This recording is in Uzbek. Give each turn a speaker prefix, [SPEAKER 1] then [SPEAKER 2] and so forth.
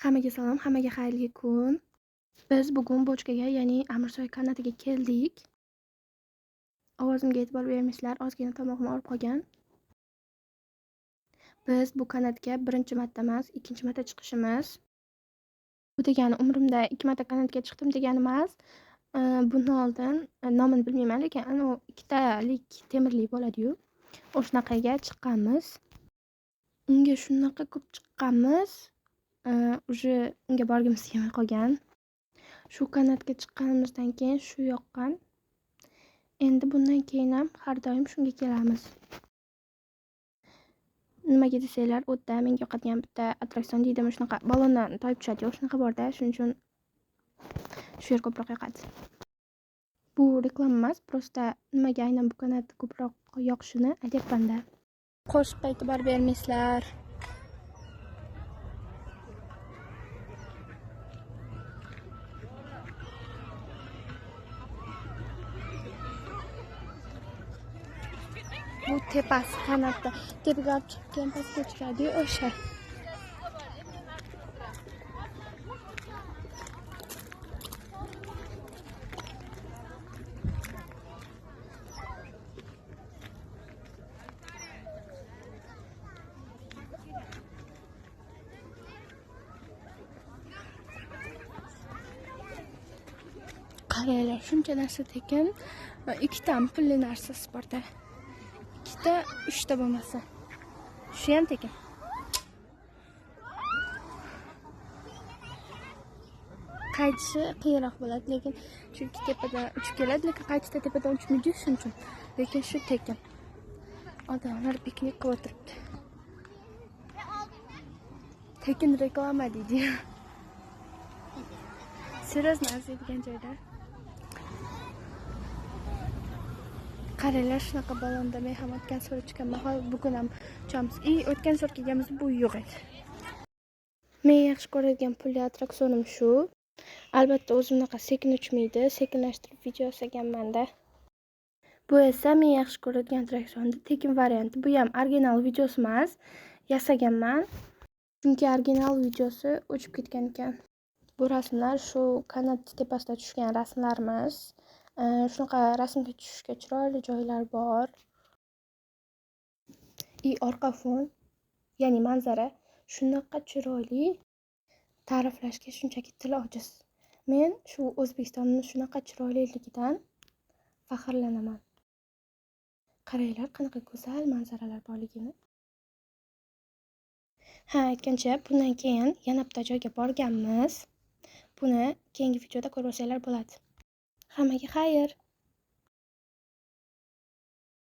[SPEAKER 1] Hammaga salom, hammaga xayrli kun. Biz bugun Bochkaga, ya'ni Amirsoy kanatiga keldik. Ovozimga e'tibor bermisizlar, ozgina tomog'im og'rib qolgan. Biz bu kanatga birinchi marta emas, ikkinchi marta chiqishimiz. Bu degani umrimda 2 marta kanatga chiqdim degani emas. Bundan oldin nomini bilmayman, lekin ana 2 talik temirli bo'ladi-yu. O'shanaqaga chiqqanmiz. Unga shunaqa ko'p chiqqanmiz. Uje unga borgimiz kelmay qolgan. Shu kanatga chiqqanimizdan keyin shu yoqqan. Endi bundan keyin ham har doim shunga kelamiz. Nimaga desanglar, o'tda menga yoqadigan bitta attraksion deydimi, shunaqa balondan toyib tushadi-yu, shunaqa bor-da, shuning uchun shu yer ko'proq yoqadi. Bu reklama emas, prosta nimaga aynan bu kanat ko'proq yoqishini aytyapman-da. Qo'shiqqa e'tibor bermaysizlar. Bu tepasi kanatda tepaga olib chiqqan pastga chiqadi-yu, o'sha. Qaranglar, shuncha narsa tekin, ikkita pulli narsasi bor-da. Ikkita, 3 ta bo'lmasa. Shu ham tekin. Qaytishi qiyinroq bo'ladi, lekin chunki tepadan uchib keladi, lekin qaytishda tepadan uchmaydi, shuning uchun. Lekin shu tekin. Odamlar piknik qilib o'tiribdi. Tekin reklama deydi. Seriyozno arziydigan joyda. Qaranglar, shunaqa balonda men ham o'tgan safar chiqqanman. Hozir bugun ham uchamiz. O'tgan safar kelganmiz, bu yo'q edi. Men yaxshi ko'radigan pulli attraksionim shu. Albatta o'zimnaqa sekin uchmaydi, sekinlashtirib video yasaganman-da. Bu esa men yaxshi ko'radigan attraksionning tekin varianti. Bu ham original videosi emas, yasaganman. Chunki original videosi o'chib ketgan ekan. Bu rasmlar shu kanat tepasida tushgan rasmlarimiz. Shunaqa rasmga tushishga chiroyli joylar bor. Orqa fon, ya'ni manzara shunaqa chiroyli, ta'riflashga shunchaki til ojiz. Men shu O'zbekistonning shunaqa chiroyliligidan faxrlanaman. Qaranglar, qanaqa go'zal manzaralar borligini. Aytgancha, bundan keyin yana bitta joyga borganmiz. Buni keyingi videoda ko'rib olsanglar bo'ladi. Hammaga xayr.